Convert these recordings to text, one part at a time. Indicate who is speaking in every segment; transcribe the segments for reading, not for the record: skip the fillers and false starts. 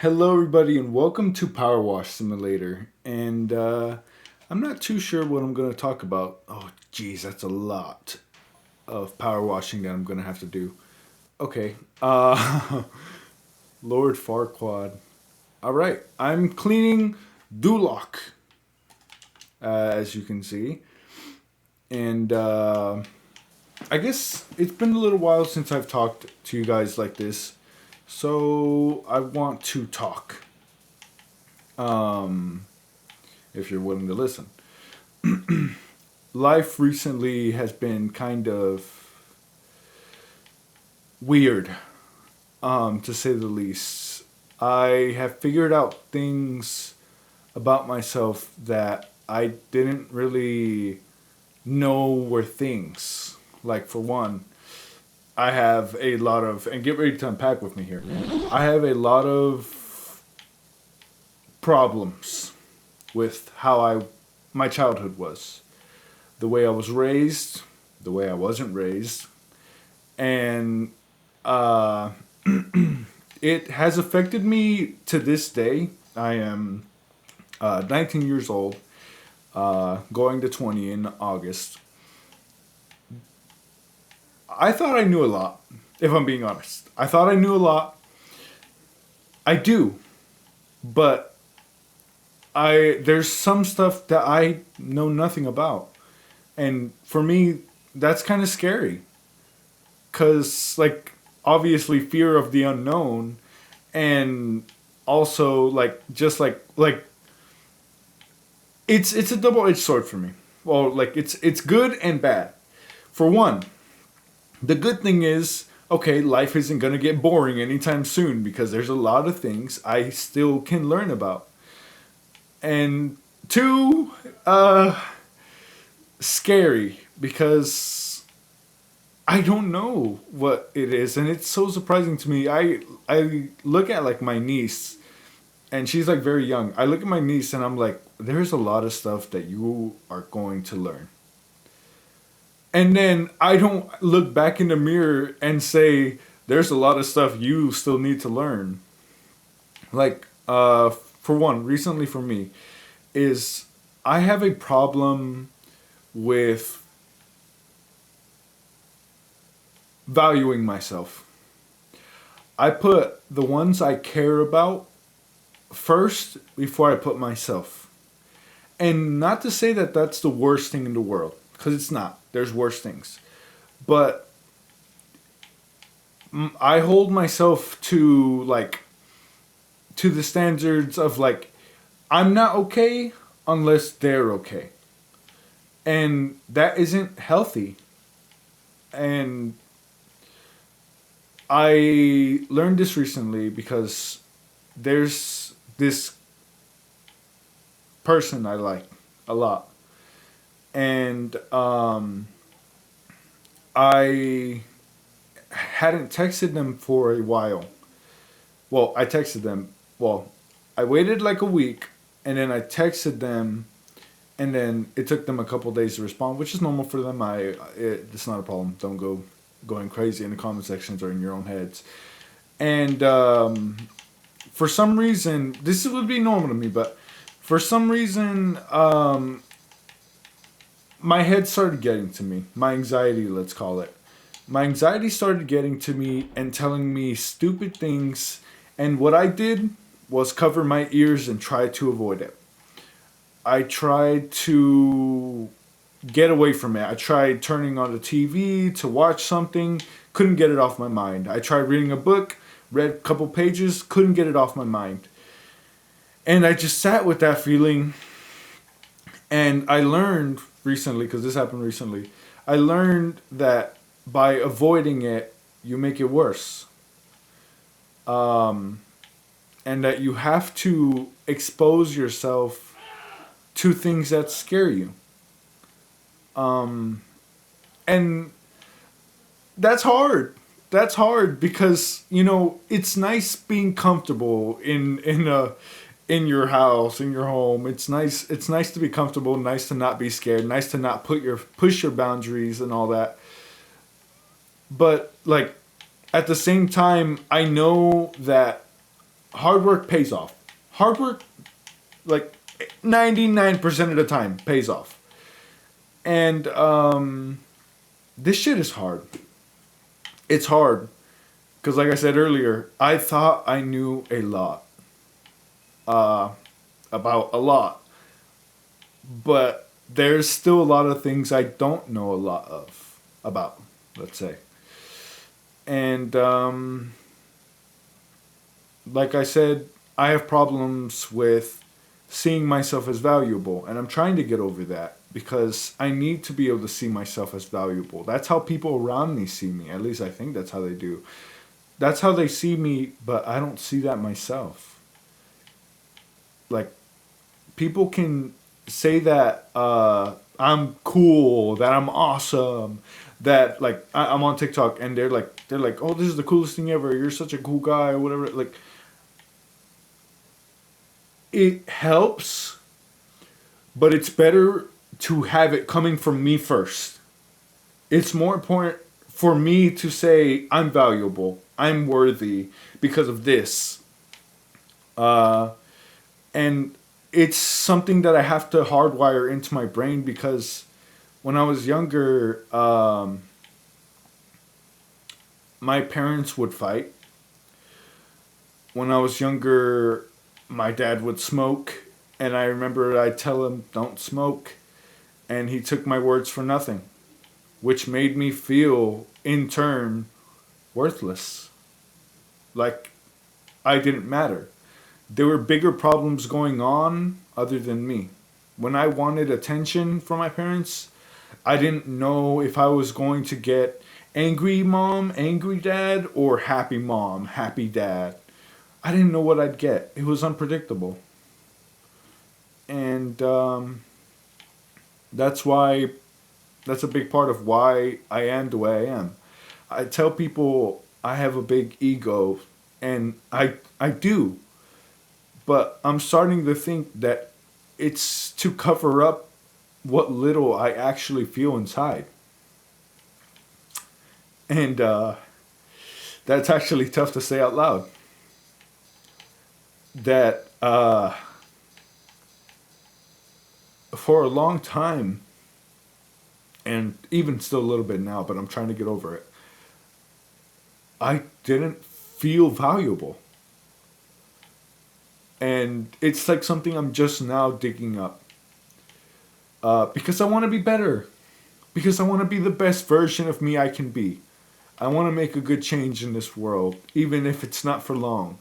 Speaker 1: Hello, everybody, and welcome to Power Wash Simulator. And I'm not too sure what I'm going to talk about. Oh, geez, that's a lot of power washing that I'm going to have to do. Okay, Lord Farquaad. All right, I'm cleaning Duloc, as you can see. And I guess it's been a little while since I've talked to you guys like this. So I want to talk, um, if you're willing to listen. Life recently has been kind of weird, to say the least. I have figured out things about myself that I didn't really know were things. Like, for one, I have a lot of, and get ready to unpack with me here. I have a lot of problems with my childhood was, the way I was raised, the way I wasn't raised, and uh, it has affected me to this day. I am 19 years old, going to 20 in August. I thought I knew a lot, if I'm being honest. I thought I knew a lot. I do, but there's some stuff that I know nothing about, and for me, that's kind of scary. Cause like obviously fear of the unknown, and also like just like it's a double edged sword for me. Well, like it's good and bad. For one, the good thing is okay, life isn't gonna get boring anytime soon because there's a lot of things I still can learn about. And two, scary because I don't know what it is, and it's so surprising to me. I look at like my niece, and she's like very young. I look at my niece, and I'm like, there's a lot of stuff that you are going to learn. And then I don't look back in the mirror and say, there's a lot of stuff you still need to learn. Like, for one, recently for me, is I have a problem with valuing myself. I put the ones I care about first before I put myself. And not to say that that's the worst thing in the world, because it's not. There's worse things. But I hold myself to to the standards of like I'm not okay unless they're okay. And that isn't healthy. And I learned this recently because there's this person I like a lot. And I hadn't texted them for a while. Well, I texted them. Well, I waited like a week, and then I texted them, and then it took them a couple days to respond, which is normal for them. It's not a problem. Don't go going crazy in the comment sections or in your own heads. And for some reason, this would be normal to me, but for some reason, my head started getting to me. My anxiety, let's call it. My anxiety started getting to me and telling me stupid things. And what I did was cover my ears and try to avoid it. I tried to get away from it. I tried turning on the TV to watch something, couldn't get it off my mind. I tried reading a book, read a couple pages, couldn't get it off my mind. And I just sat with that feeling, and I learned recently, because this happened recently, I learned that by avoiding it, you make it worse. Um, and that you have to expose yourself to things that scare you. Um, and that's hard. That's hard because it's nice being comfortable in your house, in your home. It's nice. It's nice to be comfortable. Nice to not be scared. Nice to not push your boundaries and all that. But like at the same time, I know that hard work pays off. Hard work, like 99% of the time, pays off. And this shit is hard. It's hard. Because, like I said earlier, I thought I knew a lot. About a lot. But there's still a lot of things I don't know a lot of. About, let's say. And, like I said, I have problems with seeing myself as valuable. And I'm trying to get over that. Because I need to be able to see myself as valuable. That's how people around me see me. At least I think that's how they do. That's how they see me, but I don't see that myself. Like, people can say that I'm cool, that I'm awesome, that like I'm on TikTok and they're like, oh, this is the coolest thing ever. You're such a cool guy or whatever. Like, it helps, but it's better to have it coming from me first. It's more important for me to say I'm valuable, I'm worthy because of this. And it's something that I have to hardwire into my brain because when I was younger, my parents would fight. When I was younger, my dad would smoke. And I remember I'd tell him, don't smoke. And he took my words for nothing, which made me feel, in turn, worthless. Like I didn't matter. There were bigger problems going on other than me. When I wanted attention from my parents, I didn't know if I was going to get angry mom, angry dad, or happy mom, happy dad. I didn't know what I'd get. It was unpredictable. And that's why, that's a big part of why I am the way I am. I tell people I have a big ego, and I do. But I'm starting to think that it's to cover up what little I actually feel inside. And that's actually tough to say out loud. That for a long time, and even still a little bit now, but I'm trying to get over it, I didn't feel valuable. And it's like something I'm just now digging up. Because I want to be better. Because I want to be the best version of me I can be. I want to make a good change in this world, even if it's not for long.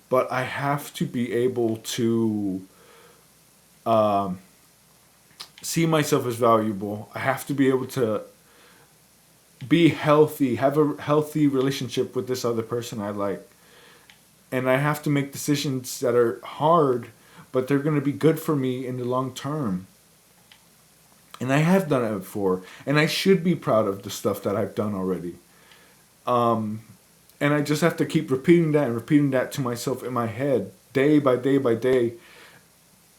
Speaker 1: But I have to be able to see myself as valuable. I have to be able to be healthy, have a healthy relationship with this other person I like. And I have to make decisions that are hard, but they're going to be good for me in the long term. And I have done it before. And I should be proud of the stuff that I've done already. And I just have to keep repeating that and repeating that to myself in my head, day by day by day.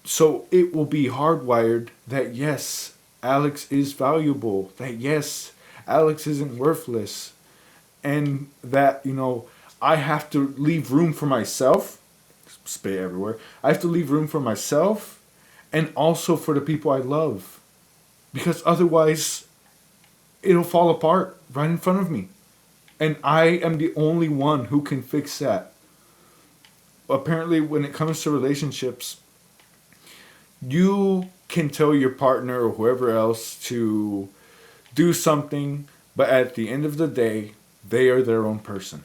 Speaker 1: So it will be hardwired that yes, Alex is valuable. That yes, Alex isn't worthless. And that, I have to leave room for myself. Spit everywhere. I have to leave room for myself and also for the people I love. Because otherwise, it'll fall apart right in front of me. And I am the only one who can fix that. Apparently, when it comes to relationships, you can tell your partner or whoever else to do something, but at the end of the day, they are their own person.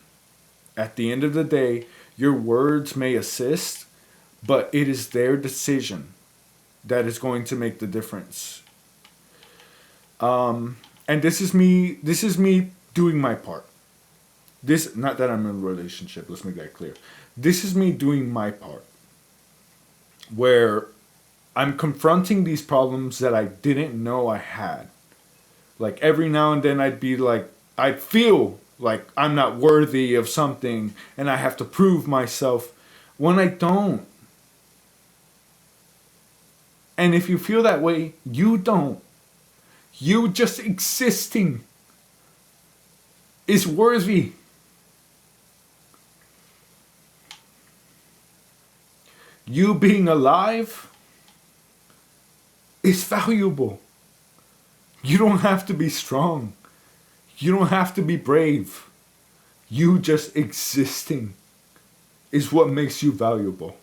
Speaker 1: At the end of the day, your words may assist, but it is their decision that is going to make the difference. And this is me doing my part. This, not that I'm in a relationship, let's make that clear. This is me doing my part. Where I'm confronting these problems that I didn't know I had. Like every now and then I'd feel like I'm not worthy of something and I have to prove myself when I don't. And if you feel that way, you don't. You just existing is worthy. You being alive is valuable. You don't have to be strong. You don't have to be brave. You just existing is what makes you valuable.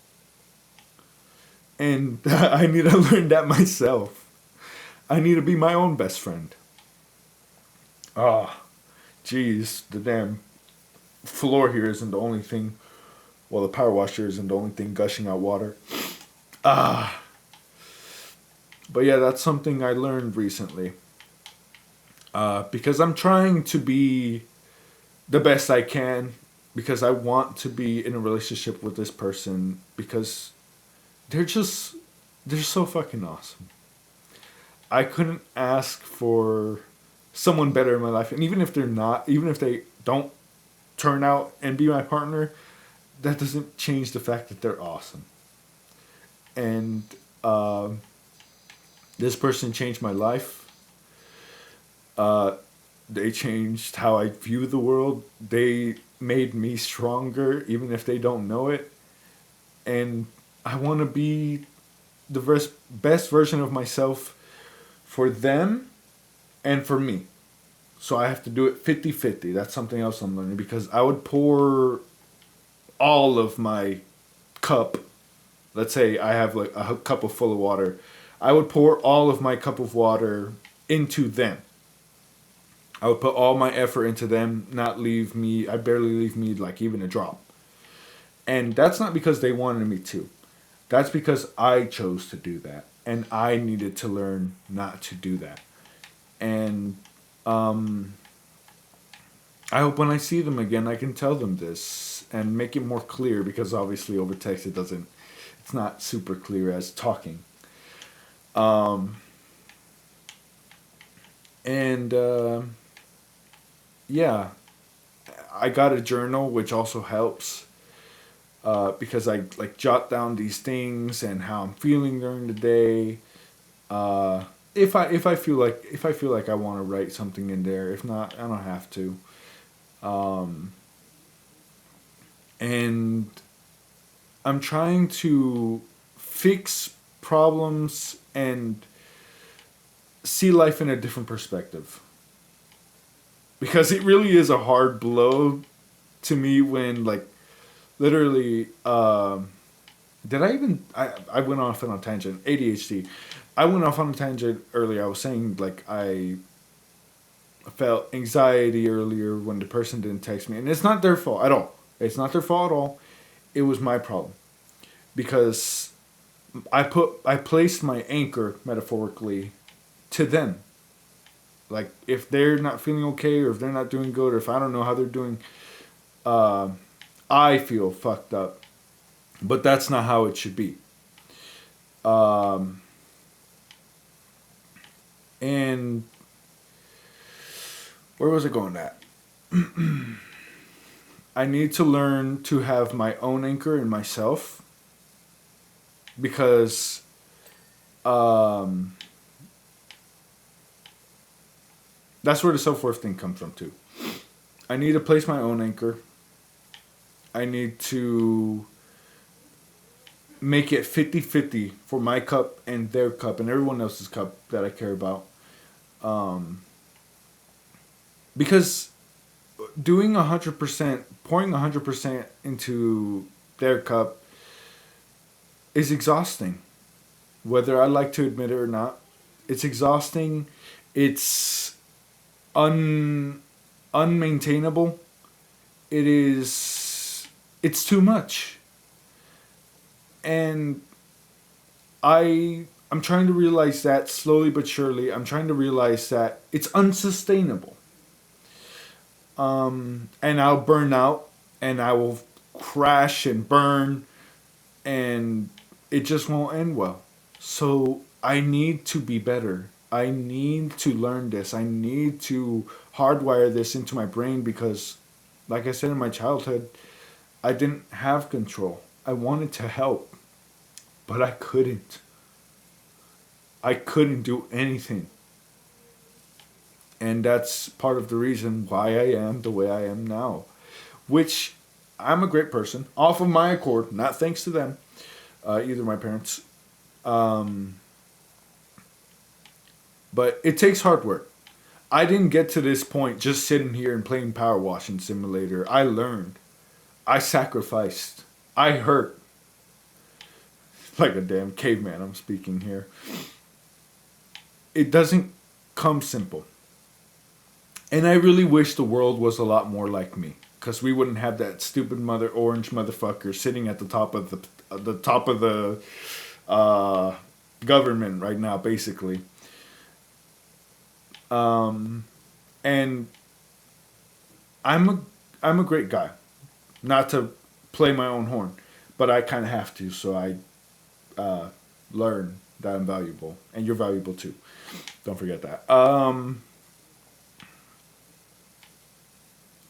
Speaker 1: And I need to learn that myself. I need to be my own best friend. Ah, jeez, the damn floor here isn't the only thing. Well, the power washer isn't the only thing gushing out water. Ah, but yeah, that's something I learned recently. Because I'm trying to be the best I can. Because I want to be in a relationship with this person. Because they're just, they're so fucking awesome. I couldn't ask for someone better in my life. And even if they're not, even if they don't turn out and be my partner, that doesn't change the fact that they're awesome. And this person changed my life. Uh, they changed how I view the world. They made me stronger, even if they don't know it. And I want to be the best version of myself for them and for me. So I have to do it 50-50. That's something else I'm learning because I would pour all of my cup. Let's say I have like a cup of full of water. I would pour all of my cup of water into them. I would put all my effort into them, not leave me, I barely leave me like even a drop. And that's not because they wanted me to. That's because I chose to do that. And I needed to learn not to do that. And I hope when I see them again, I can tell them this and make it more clear because obviously over text it's not super clear as talking. Um, and yeah, I got a journal which also helps because I like jot down these things and how I'm feeling during the day. If I feel like I want to write something in there, if not, I don't have to. Um, and I'm trying to fix problems and see life in a different perspective. Because it really is a hard blow to me when, like, literally, I went off on a tangent. ADHD. I went off on a tangent earlier. I was saying, like, I felt anxiety earlier when the person didn't text me. And it's not their fault at all. It's not their fault at all. It was my problem. Because I placed my anchor metaphorically to them. Like if they're not feeling okay or if they're not doing good or if I don't know how they're doing, uh, I feel fucked up. But that's not how it should be. Um, and where was I going at? I need to learn to have my own anchor in myself because um, that's where the self-worth thing comes from too. I need to place my own anchor. I need to make it 50-50 for my cup and their cup and everyone else's cup that I care about. Um, because doing 100%, pouring 100% into their cup is exhausting. Whether I like to admit it or not, it's exhausting. It's unmaintainable. It's too much. And I'm trying to realize that slowly but surely. I'm trying to realize that it's unsustainable. And I'll burn out and I will crash and burn and it just won't end well. So I need to be better. I need to learn this. I need to hardwire this into my brain because, like I said in my childhood, I didn't have control. I wanted to help, but I couldn't. I couldn't do anything. And that's part of the reason why I am the way I am now. Which I'm a great person, off of my accord, not thanks to them. either of my parents. Um, but it takes hard work. I didn't get to this point just sitting here and playing Power Washing Simulator. I learned. I sacrificed. I hurt. Like a damn caveman, I'm speaking here. It doesn't come simple. And I really wish the world was a lot more like me, because we wouldn't have that stupid Mother Orange motherfucker sitting at the top of the uh, government right now, basically. Um, and I'm a I'm a great guy. Not to play my own horn, but I kind of have to. So I learn that I'm valuable, and you're valuable too. Don't forget that.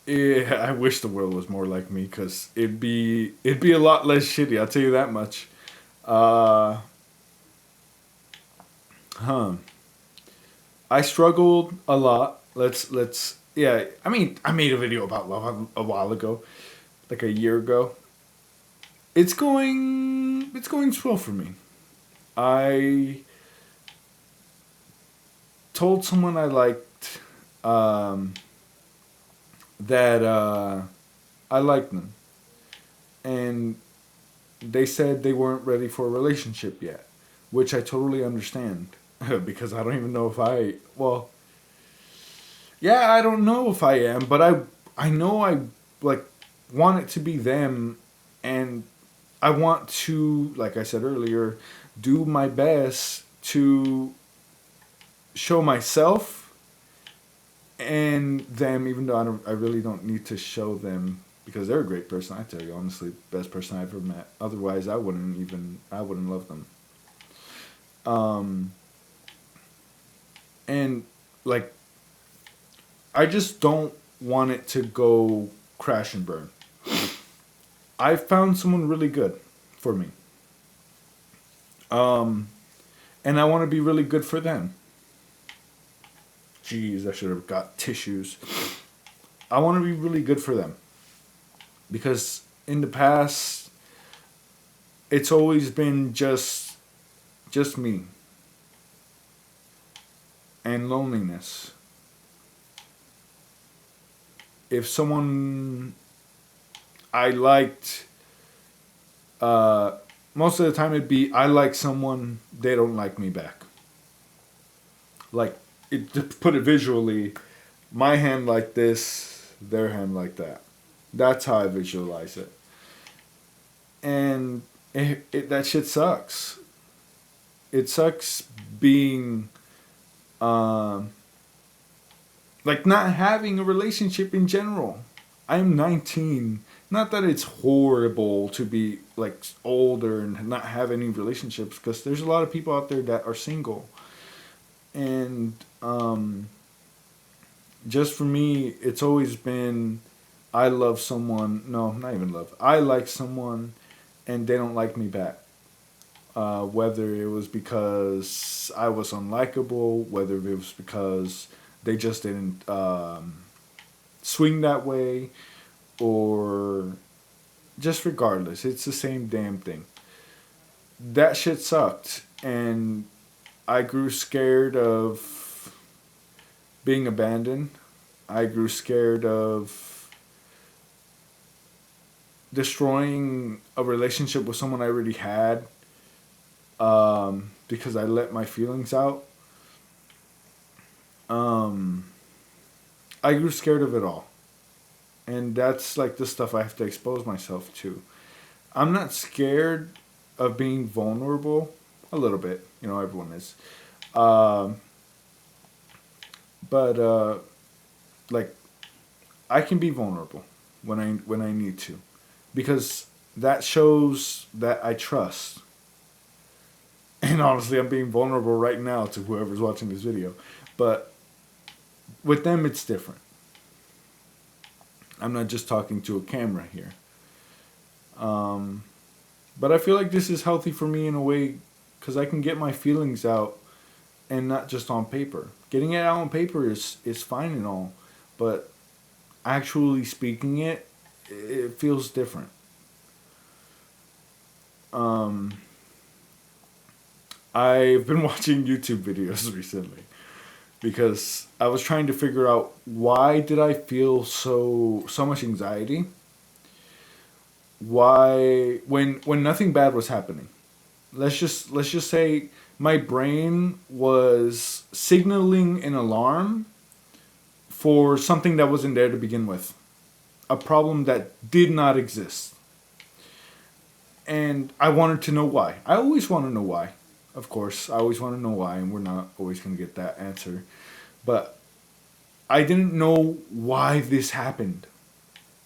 Speaker 1: Yeah, I wish the world was more like me, because it'd be a lot less shitty. I'll tell you that much. Uh, huh. I struggled a lot. Let's yeah. I mean, I made a video about love a while ago, like a year ago. It's going swell for me. I told someone I liked um, that I liked them, and they said they weren't ready for a relationship yet, which I totally understand because I don't even know if I well, yeah, I don't know if I am, but I know I like want it to be them, and I want to, like I said earlier, do my best to show myself and them, even though I really don't need to show them, because they're a great person. I tell you honestly, best person I've ever met. Otherwise, I wouldn't love them. Um, and like I just don't want it to go crash and burn. I found someone really good for me. Um, and I want to be really good for them. Jeez, I should have got tissues. I want to be really good for them, because in the past it's always been just me and loneliness. If someone I liked, uh, most of the time it'd be I like someone, they don't like me back. Like, to put it visually, my hand like this, their hand like that. That's how I visualize it. And that shit sucks. It sucks being, um, like, not having a relationship in general. I'm 19. Not that it's horrible to be like older and not have any relationships, because there's a lot of people out there that are single. And just for me, it's always been I love someone. No, not even love. I like someone, and they don't like me back. Whether it was because I was unlikable, whether it was because they just didn't swing that way, or just regardless, it's the same damn thing. That shit sucked, and I grew scared of being abandoned. I grew scared of destroying a relationship with someone I already had, because I let my feelings out. Um, I grew scared of it all. And that's like the stuff I have to expose myself to. I'm not scared of being vulnerable. A little bit. You know, everyone is. Um, but like I can be vulnerable when I need to, because that shows that I trust. And honestly, I'm being vulnerable right now to whoever's watching this video. But with them, it's different. I'm not just talking to a camera here. Um, but I feel like this is healthy for me in a way, because I can get my feelings out, and not just on paper. Getting it out on paper is fine and all, but actually speaking it feels different. I've been watching YouTube videos recently because I was trying to figure out why did I feel so much anxiety? Why when nothing bad was happening? Let's just say my brain was signaling an alarm for something that wasn't there to begin with. A problem that did not exist. And I wanted to know why. I always want to know why. Of course, I always want to know why, and we're not always going to get that answer. But I didn't know why this happened.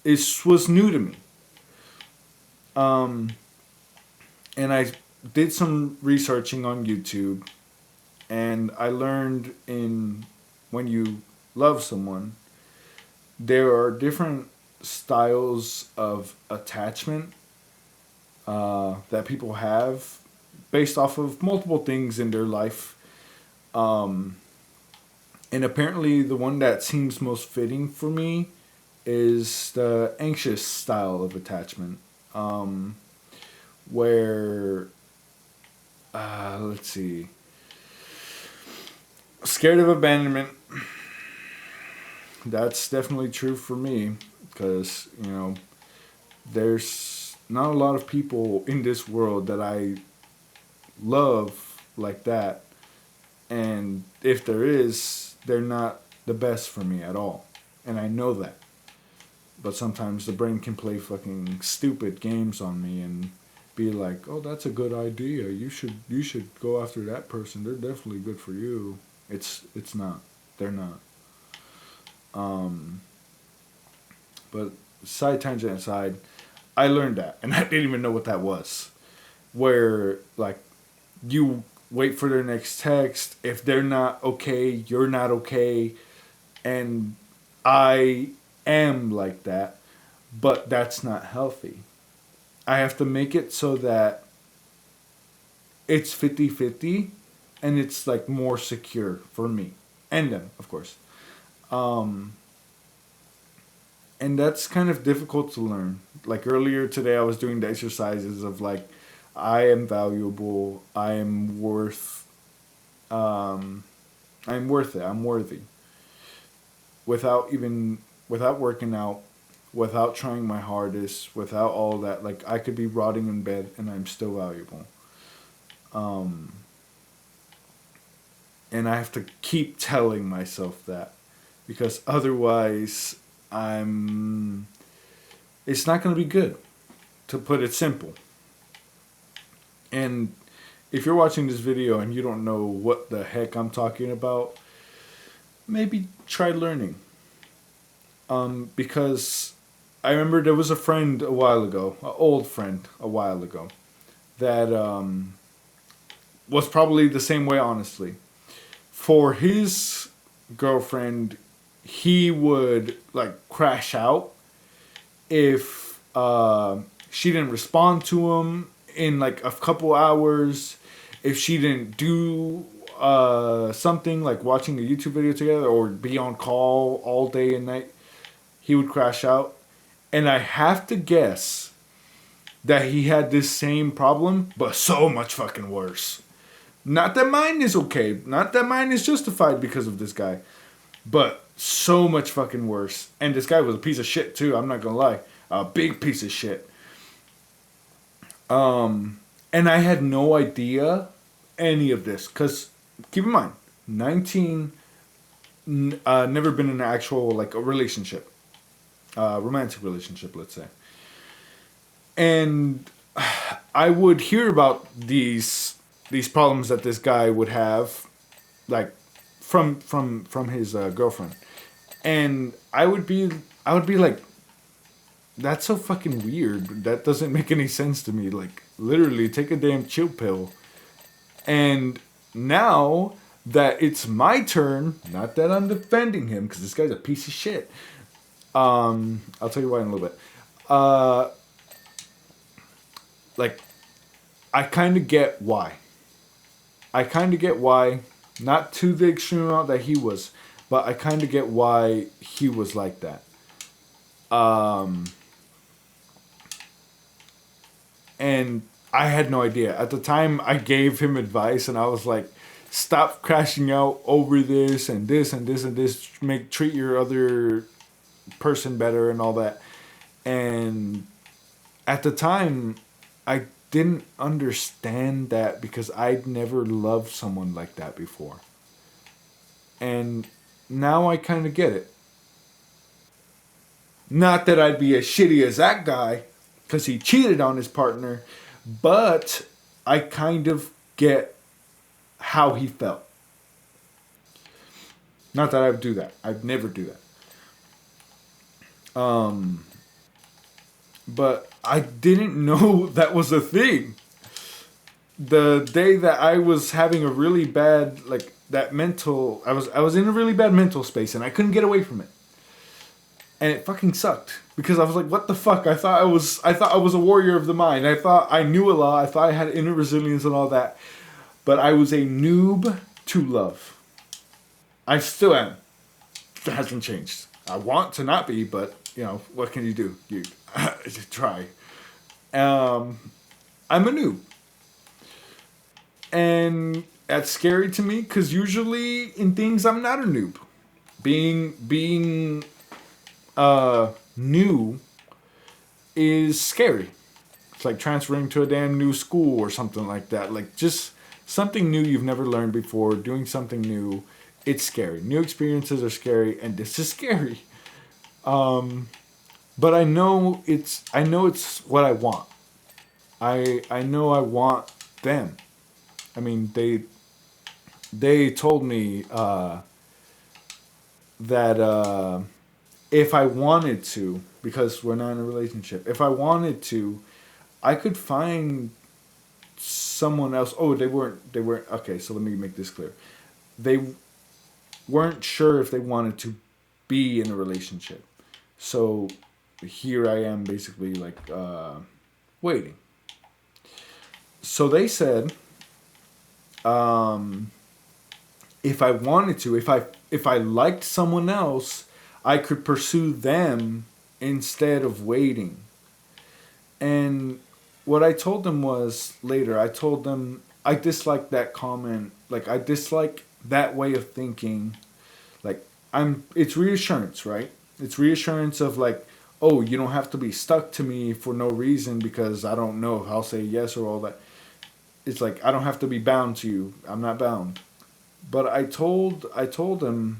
Speaker 1: It was new to me. Um, and I did some researching on YouTube, and I learned in when you love someone, there are different styles of attachment that people have based off of multiple things in their life. Um, and apparently, the one that seems most fitting for me is the anxious style of attachment, um, where, let's see, scared of abandonment. That's definitely true for me because, there's not a lot of people in this world that I love like that. And if there is, they're not the best for me at all. And I know that. But sometimes the brain can play fucking stupid games on me and be like, "Oh, that's a good idea. You should go after that person. They're definitely good for you." It's not. They're not. Um, but side tangent aside, I learned that, and I didn't even know what that was. Where like you wait for their next text. If they're not okay, you're not okay, and I am like that, but that's not healthy. I have to make it so that it's 50-50, and it's like more secure for me and them, of course. Um, and that's kind of difficult to learn. Like earlier today, I was doing the exercises of like, I am valuable. I am worth. Um, I'm worth it. I'm worthy. Without working out, without trying my hardest, without all that, like I could be rotting in bed and I'm still valuable. Um, and I have to keep telling myself that because otherwise I'm it's not going to be good, to put it simple. And if you're watching this video and you don't know what the heck I'm talking about, maybe try learning. Because I remember there was a friend a while ago, an old friend a while ago, that was probably the same way, honestly. For his girlfriend, he would like crash out if she didn't respond to him in like a couple hours, if she didn't do something like watching a YouTube video together or be on call all day and night, he would crash out. And I have to guess that he had this same problem, but so much fucking worse. Not that mine is okay. Not that mine is justified because of this guy. But so much fucking worse. And this guy was a piece of shit too, I'm not gonna lie. A big piece of shit. And I had no idea any of this. Because, keep in mind, 19, never been in an actual, like, a relationship. Romantic relationship, let's say. And I would hear about these problems that this guy would have, like, from his girlfriend. And I would be like, that's so fucking weird. That doesn't make any sense to me. Like, literally, take a damn chill pill. And now that it's my turn, not that I'm defending him, because this guy's a piece of shit. I'll tell you why in a little bit. Like, I kind of get why. I kind of get why. Not to the extreme amount that he was, but I kind of get why he was like that. And I had no idea. At the time, I gave him advice, and I was like, "Stop crashing out over this and this and this and this. Treat your other person better and all that." And at the time, I didn't understand that because I'd never loved someone like that before. And now I kind of get it. Not that I'd be as shitty as that guy because he cheated on his partner, but I kind of get how he felt. Not that I would do that. I'd never do that. But I didn't know that was a thing. The day that I was having a really bad I was in a really bad mental space and I couldn't get away from it. And it fucking sucked because I was like, what the fuck? I thought I was a warrior of the mind. I thought I knew a lot. I thought I had inner resilience and all that. But I was a noob to love. I still am. It hasn't changed. I want to not be, but what can you do? You try. I'm a noob. And that's scary to me because usually in things I'm not a noob. Being new is scary. It's like transferring to a damn new school or something like that. Like just something new you've never learned before, doing something new. It's scary. New experiences are scary, and this is scary. But I know it's what I want. I know I want them. I mean, they told me that if I wanted to, because we're not in a relationship, if I wanted to, I could find someone else. Oh, they weren't. Okay, so let me make this clear. They weren't sure if they wanted to be in a relationship. So here I am basically like waiting. So they said if I wanted to, if I liked someone else, I could pursue them instead of waiting. And what I told them was later, I told them I dislike that comment. Like I dislike that way of thinking. Like it's reassurance, right? It's reassurance of like, oh, you don't have to be stuck to me for no reason because I don't know if I'll say yes or all that. It's like I don't have to be bound to you. I'm not bound. But I told him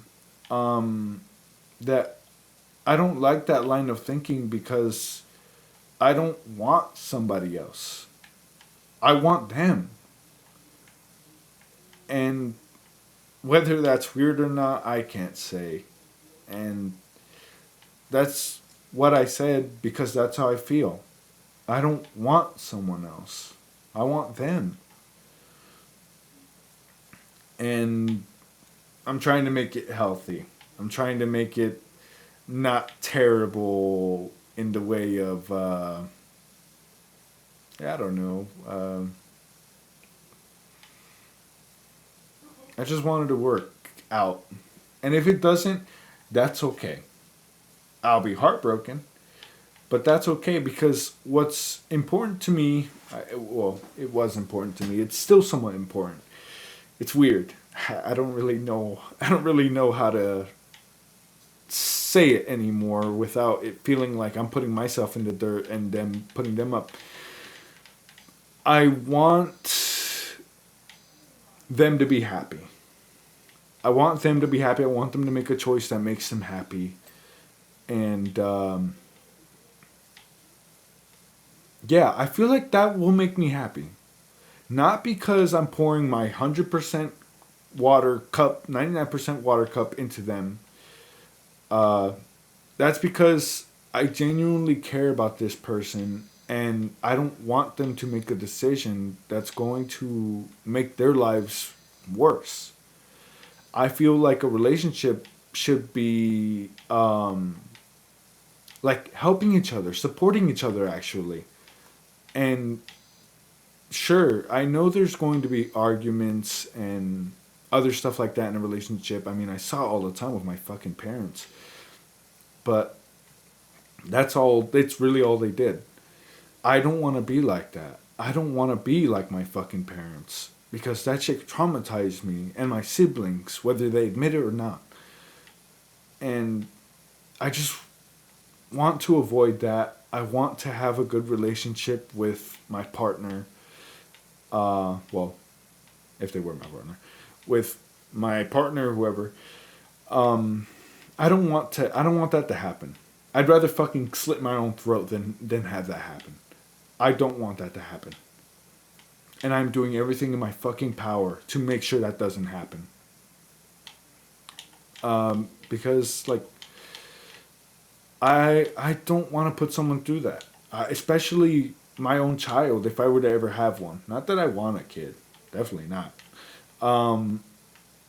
Speaker 1: that I don't like that line of thinking because I don't want somebody else. I want them. And whether that's weird or not, I can't say. And that's what I said because that's how I feel. I don't want someone else. I want them. And I'm trying to make it healthy. I'm trying to make it not terrible in the way of, I don't know. I just wanted to work out. And if it doesn't, that's okay. I'll be heartbroken. But that's okay because what's important to me, well, it was important to me. It's still somewhat important. It's weird. I don't really know. I don't really know how to say it anymore without it feeling like I'm putting myself in the dirt and them putting them up. I want them to be happy. I want them to be happy. I want them to make a choice that makes them happy. And yeah, I feel like that will make me happy. Not because I'm pouring my 100% water cup, 99% water cup into them. That's because I genuinely care about this person and I don't want them to make a decision that's going to make their lives worse. I feel like a relationship should be like helping each other, supporting each other actually. And sure, I know there's going to be arguments and other stuff like that in a relationship. I mean, I saw it all the time with my fucking parents. But that's really all they did. I don't want to be like that. I don't want to be like my fucking parents because that shit traumatized me and my siblings, whether they admit it or not. And I just want to avoid that. I want to have a good relationship with my partner. Well, if they were my partner, with my partner, whoever. I don't want to. I don't want that to happen. I'd rather fucking slit my own throat than have that happen. I don't want that to happen. And I'm doing everything in my fucking power to make sure that doesn't happen. Because like I don't want to put someone through that, especially my own child. If I were to ever have one, not that I want a kid, definitely not.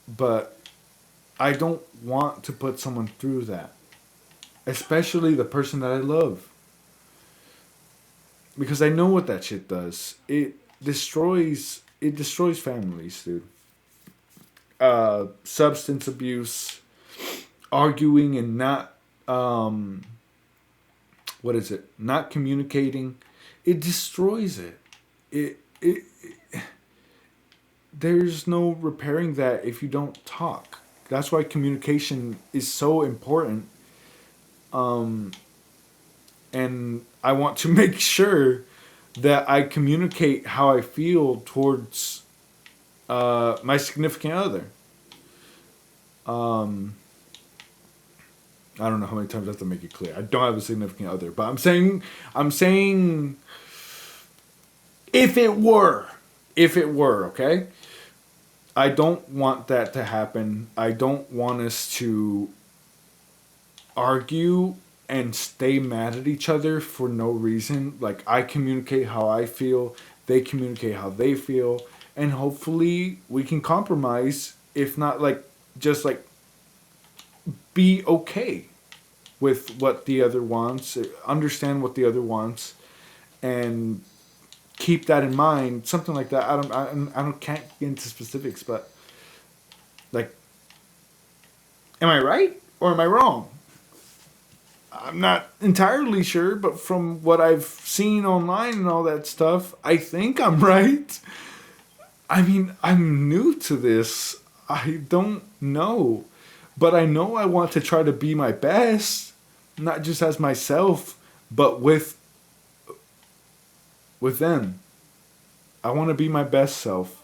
Speaker 1: But I don't want to put someone through that, especially the person that I love, because I know what that shit does. It destroys families, dude. Substance abuse, arguing and not what is it? Not communicating. It destroys it. It there's no repairing that if you don't talk. That's why communication is so important. Um, and I want to make sure that I communicate how I feel towards my significant other. Um, I don't know how many times I have to make it clear. I don't have a significant other, but I'm saying, if it were, okay? I don't want that to happen. I don't want us to argue and stay mad at each other for no reason. Like, I communicate how I feel, they communicate how they feel, and hopefully we can compromise, if not like just like be okay with what the other wants, understand what the other wants, and keep that in mind. Something like that. I don't can't get into specifics, but like, am I right or am I wrong? I'm not entirely sure, but from what I've seen online and all that stuff, I think I'm right. I mean, I'm new to this. I don't know. But I know I want to try to be my best, not just as myself, but with them. I want to be my best self.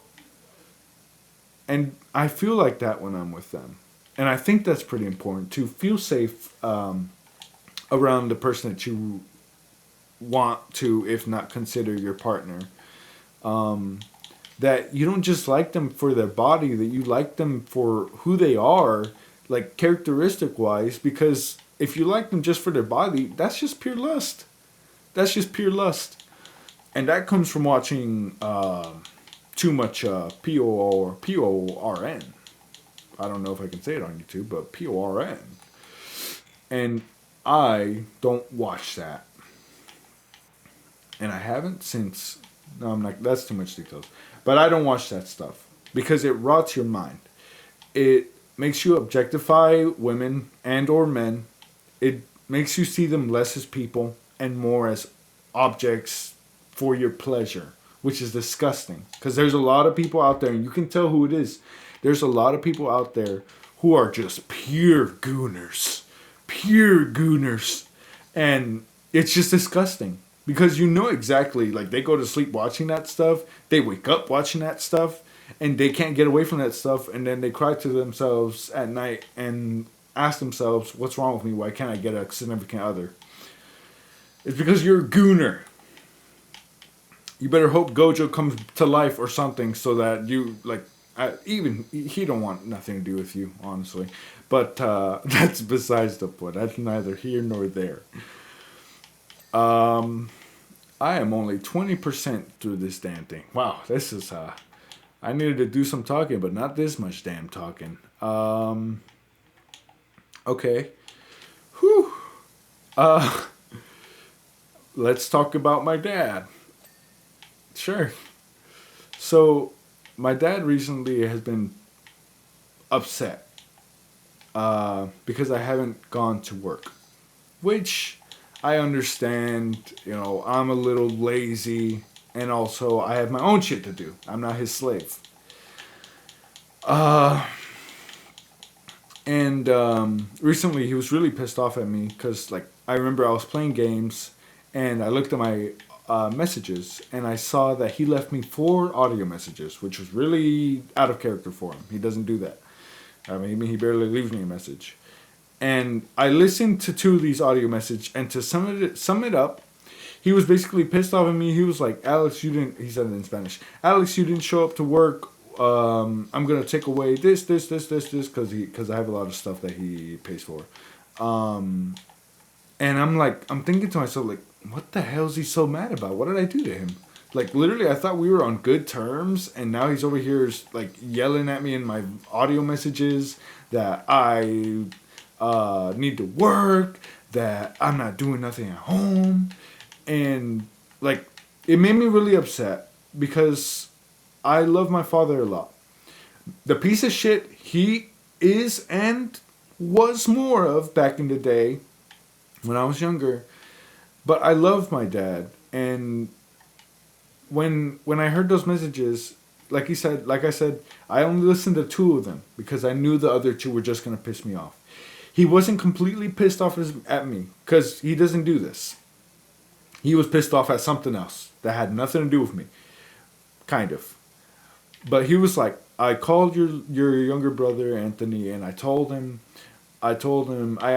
Speaker 1: And I feel like that when I'm with them. And I think that's pretty important to feel safe around the person that you want to, if not consider your partner. That you don't just like them for their body, that you like them for who they are, like characteristic wise, because if you like them just for their body, that's just pure lust. That's just pure lust. And that comes from watching too much PORN. I don't know if I can say it on YouTube, but PORN. And I don't watch that. And I haven't since. No, I'm not. That's too much details. But I don't watch that stuff because it rots your mind. It makes you objectify women and or men. It makes you see them less as people and more as objects for your pleasure, which is disgusting. Because there's a lot of people out there, and you can tell who it is. There's a lot of people out there who are just pure gooners. Pure gooners. And it's just disgusting. Because you know exactly, like, they go to sleep watching that stuff, they wake up watching that stuff, and they can't get away from that stuff, and then they cry to themselves at night and ask themselves, what's wrong with me? Why can't I get a significant other? It's because you're a gooner. You better hope Gojo comes to life or something so that you, like, even, he don't want nothing to do with you, honestly. But that's besides the point. That's neither here nor there. I am only 20% through this damn thing. Wow, this is, I needed to do some talking, but not this much damn talking. Okay. Whew. Let's talk about my dad. Sure. So, my dad recently has been upset because I haven't gone to work, which I understand. You know, I'm a little lazy and also I have my own shit to do. I'm not his slave. Uh, and recently he was really pissed off at me because like I remember I was playing games, and I looked at my messages, and I saw that he left me 4 audio messages, which was really out of character for him. He doesn't do that. I mean, he barely leaves me a message. And I listened to 2 of these audio messages, and to sum it up, he was basically pissed off at me. He was like, "Alex, you didn't." He said it in Spanish. "Alex, you didn't show up to work. I'm gonna take away this, because I have a lot of stuff that he pays for." Um, and I'm thinking to myself, like, what the hell is he so mad about? What did I do to him? Like, literally, I thought we were on good terms, and now he's over here, like, yelling at me in my audio messages that I need to work, that I'm not doing nothing at home. And, like, it made me really upset because I love my father a lot. The piece of shit he is and was more of back in the day when I was younger. But I love my dad, and when I heard those messages, like I said, I only listened to 2 of them because I knew the other 2 were just gonna piss me off. He wasn't completely pissed off at me because he doesn't do this. He was pissed off at something else that had nothing to do with me, kind of. But he was like, I called your younger brother Anthony, and I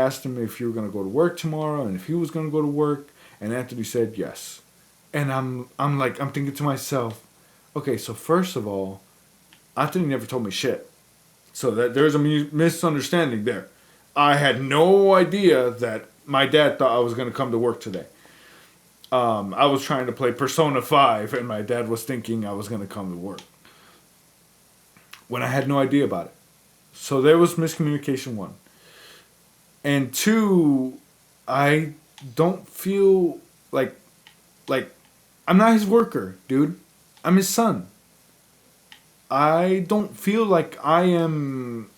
Speaker 1: asked him if you were gonna go to work tomorrow and if he was gonna go to work, and Anthony said yes. And I'm thinking to myself, okay, so first of all, Anthony never told me shit, so that there's a misunderstanding there. I had no idea that my dad thought I was gonna come to work today. I was trying to play Persona 5, and my dad was thinking I was gonna come to work when I had no idea about it. So there was miscommunication 1. And 2, I don't feel like like I'm not his worker, dude. I'm his son. I don't feel like I am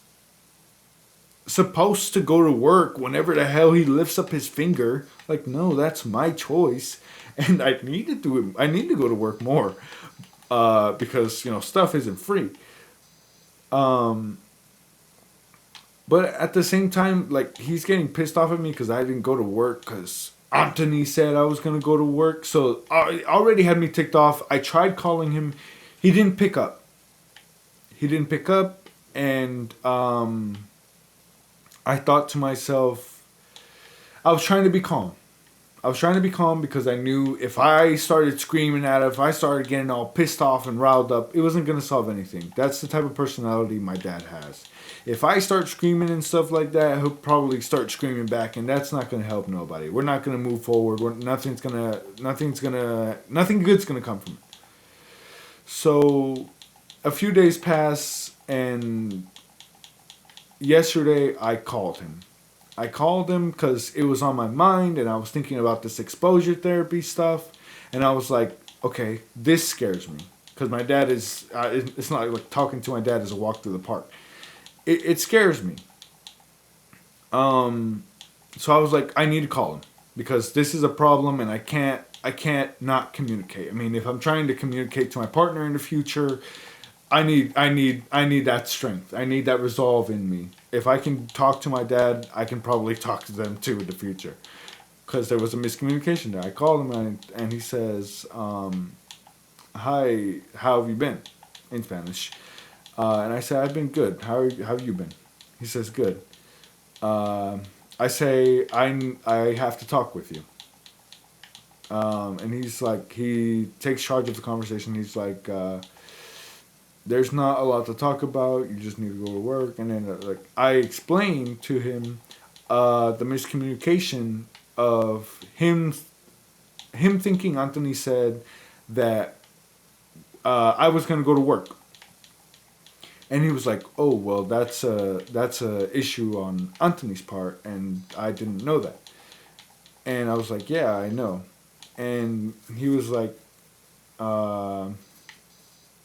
Speaker 1: supposed to go to work whenever the hell he lifts up his finger. Like, no, that's my choice, and I need to do it. I need to go to work more, because stuff isn't free. Um, but at the same time, like, he's getting pissed off at me because I didn't go to work because Anthony said I was gonna go to work. So it already had me ticked off. I tried calling him, he didn't pick up. And I thought to myself, I was trying to be calm. Because I knew if I started screaming at him, if I started getting all pissed off and riled up, it wasn't going to solve anything. That's the type of personality my dad has. If I start screaming and stuff like that, he'll probably start screaming back, and that's not going to help nobody. We're not going to move forward. Nothing good's going to come from it. So a few days pass, and yesterday I called him. Because it was on my mind, and I was thinking about this exposure therapy stuff, and I was like, okay, this scares me. Because my dad is, it's not like talking to my dad is a walk through the park. It scares me. So I was like, I need to call him. Because this is a problem, and I can't not communicate. I mean, if I'm trying to communicate to my partner in the future, I need that strength. I need that resolve in me. If I can talk to my dad, I can probably talk to them too in the future. Because there was a miscommunication there. I called him, and he says, hi, how have you been? In Spanish. And I said, I've been good. How have you been? He says, good. I say, I have to talk with you. And he's like, he takes charge of the conversation. He's like, there's not a lot to talk about. You just need to go to work. And then I explained to him the miscommunication of him thinking Anthony said that I was going to go to work. And he was like, oh, well, that's a issue on Anthony's part, and I didn't know that. And I was like, yeah, I know. And he was like,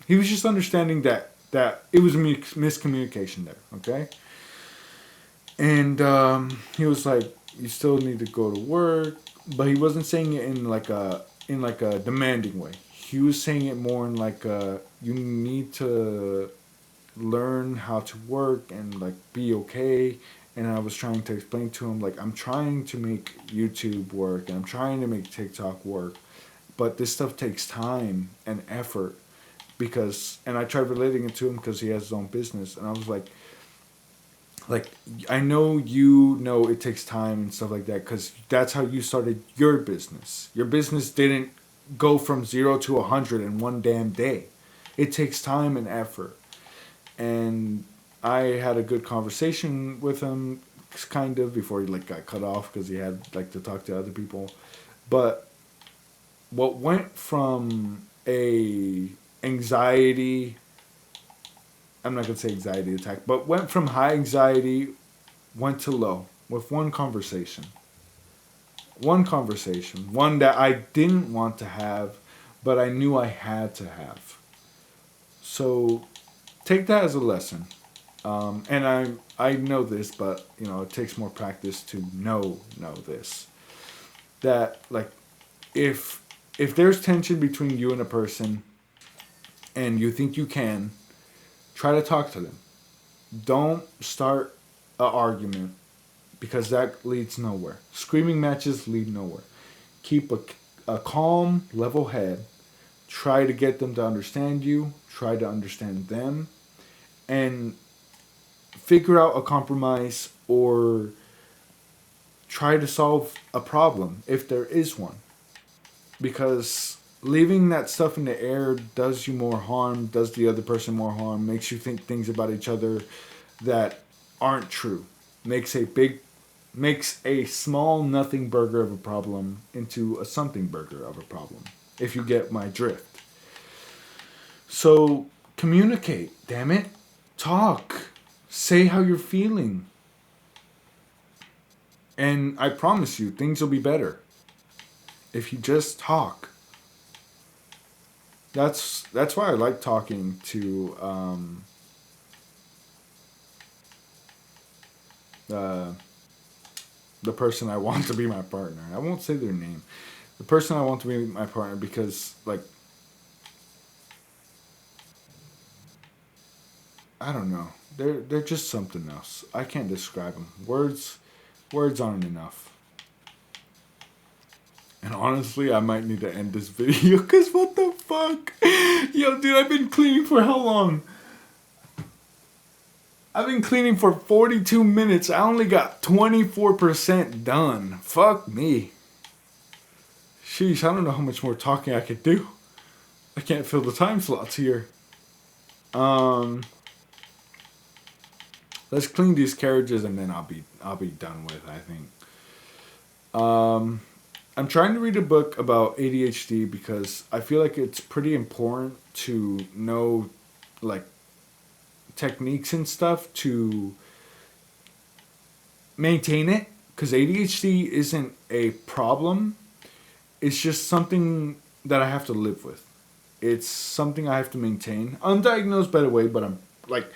Speaker 1: he was just understanding that it was a miscommunication there, okay? And he was like, you still need to go to work, but he wasn't saying it in like a demanding way. he was saying it more in like you need to learn how to work and like be okay. And I was trying to explain to him like I'm trying to make YouTube work and I'm trying to make TikTok work, but this stuff takes time and effort because. And I tried relating it to him because he has his own business, and I was like I know you know it takes time and stuff like that because that's how you started your business. Your business didn't go from 0 to 100 in one damn day. It takes time and effort. And I had a good conversation with him, kind of before he like got cut off because he had like to talk to other people. But what went from a anxiety, I'm not gonna say anxiety attack, but went from high anxiety, went to low with one conversation. One conversation, one that I didn't want to have, but I knew I had to have. So take that as a lesson. And I know this, but you know it takes more practice to know this. That like if if there's tension between you and a person, and you think you can, try to talk to them. Don't start a argument because that leads nowhere. Screaming matches lead nowhere. Keep a calm, level head. Try to get them to understand you. Try to understand them, and figure out a compromise or try to solve a problem if there is one. Because leaving that stuff in the air does you more harm, does the other person more harm, makes you think things about each other that aren't true. Makes a small nothing burger of a problem into a something burger of a problem. If you get my drift. So communicate, damn it. Talk. Say how you're feeling. And I promise you, things will be better if you just talk. That's why I like talking to uh, the person I want to be my partner. I won't say their name. The person I want to be my partner because like I don't know. They're just something else. I can't describe them. Words aren't enough. And honestly, I might need to end this video because what the fuck? Yo, dude, I've been cleaning for how long? I've been cleaning for 42 minutes. I only got 24% done. Fuck me. Sheesh, I don't know how much more talking I could do. I can't fill the time slots here. Um, let's clean these carriages and then I'll be done with, I think. I'm trying to read a book about ADHD because I feel like it's pretty important to know like techniques and stuff to maintain it because ADHD isn't a problem. It's just something that I have to live with. It's something I have to maintain. Undiagnosed, by the way, but I'm like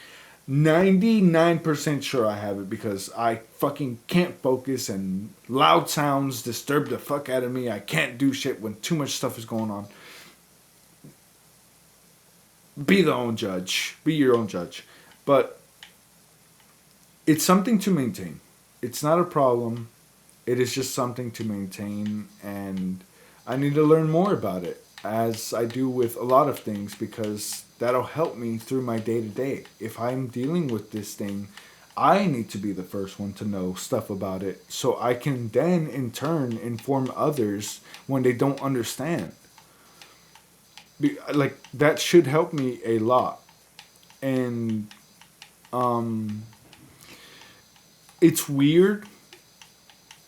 Speaker 1: 99% sure I have it because I fucking can't focus and loud sounds disturb the fuck out of me. I can't do shit when too much stuff is going on. Be the own judge. Be your own judge. But it's something to maintain. It's not a problem. It is just something to maintain, and I need to learn more about it, as I do with a lot of things, because that'll help me through my day to day. If I'm dealing with this thing, I need to be the first one to know stuff about it, so I can then, in turn, inform others when they don't understand. Like, that should help me a lot. And, it's weird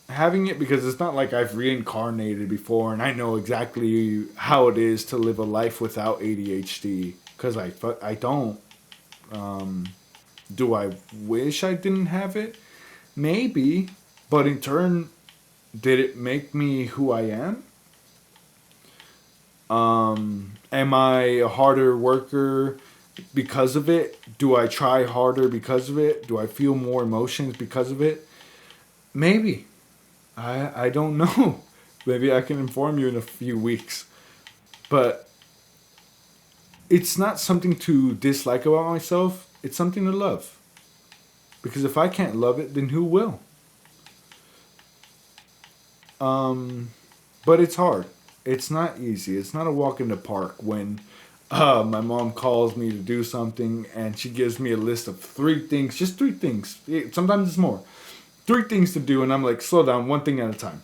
Speaker 1: having it because it's not like I've reincarnated before and I know exactly how it is to live a life without ADHD because I don't. Do I wish I didn't have it? Maybe, but in turn, did it make me who I am? Am I a harder worker because of it? Do I try harder because of it? Do I feel more emotions because of it? Maybe. I don't know. Maybe I can inform you in a few weeks. But it's not something to dislike about myself. It's something to love. Because if I can't love it, then who will? But it's hard. It's not easy. It's not a walk in the park when my mom calls me to do something and she gives me a list of 3 things, just 3 things. Sometimes it's more. 3 things to do, and I'm like, slow down, one thing at a time.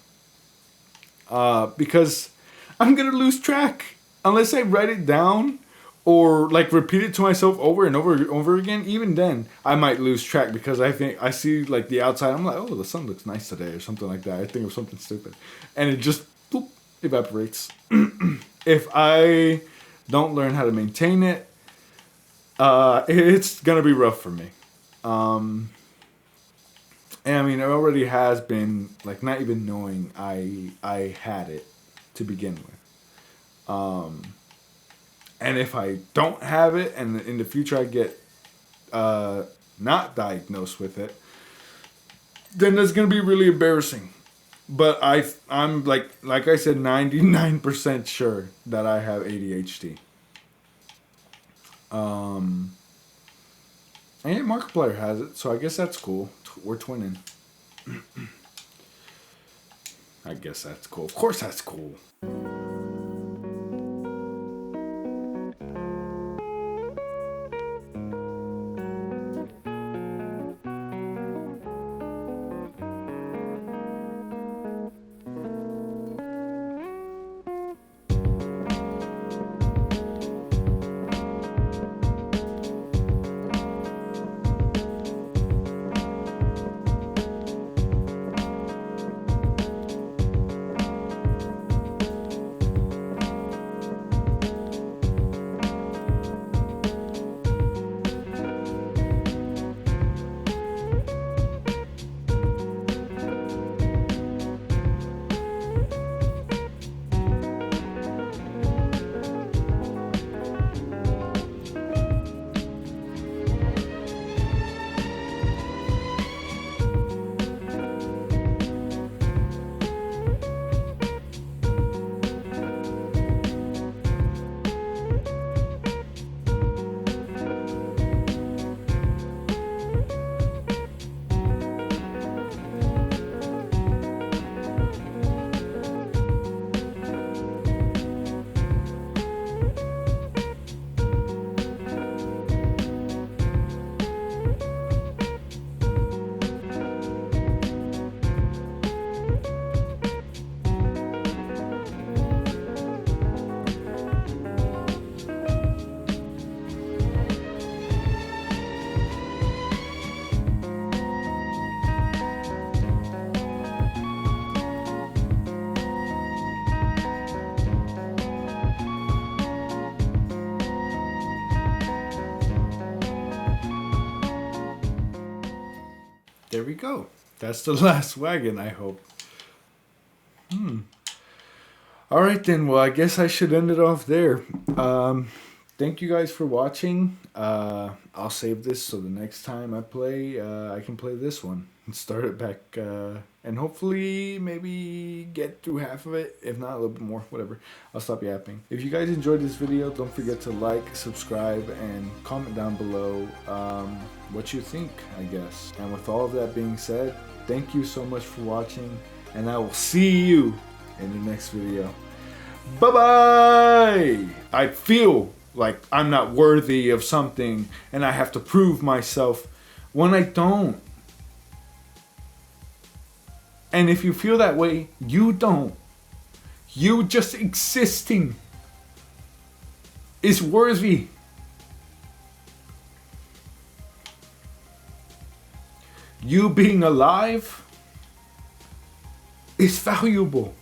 Speaker 1: Because I'm gonna lose track unless I write it down or like repeat it to myself over and over again. Even then, I might lose track because I think I see like the outside. I'm like, oh, the sun looks nice today, or something like that. I think of something stupid, and it just boop, evaporates. If I don't learn how to maintain it, it's gonna be rough for me. And I mean, it already has been like not even knowing I had it to begin with. And if I don't have it, and in the future I get not diagnosed with it, then it's gonna be really embarrassing. But I'm like I said, 99% sure that I have ADHD. And yeah, Markiplier has it, so I guess that's cool. We're twinning. I guess that's cool. Of course that's cool. There we go. That's the last wagon, I hope. All right, then. Well, I guess I should end it off there. Thank you guys for watching. I'll save this so the next time I play, I can play this one and start it back. And hopefully maybe get through half of it. If not, a little bit more. Whatever. I'll stop yapping. If you guys enjoyed this video, don't forget to like, subscribe, and comment down below what you think, I guess. And with all of that being said, thank you so much for watching. And I will see you in the next video. Bye-bye! I feel like I'm not worthy of something and I have to prove myself when I don't. And if you feel that way, you don't. You just existing is worthy. You being alive is valuable.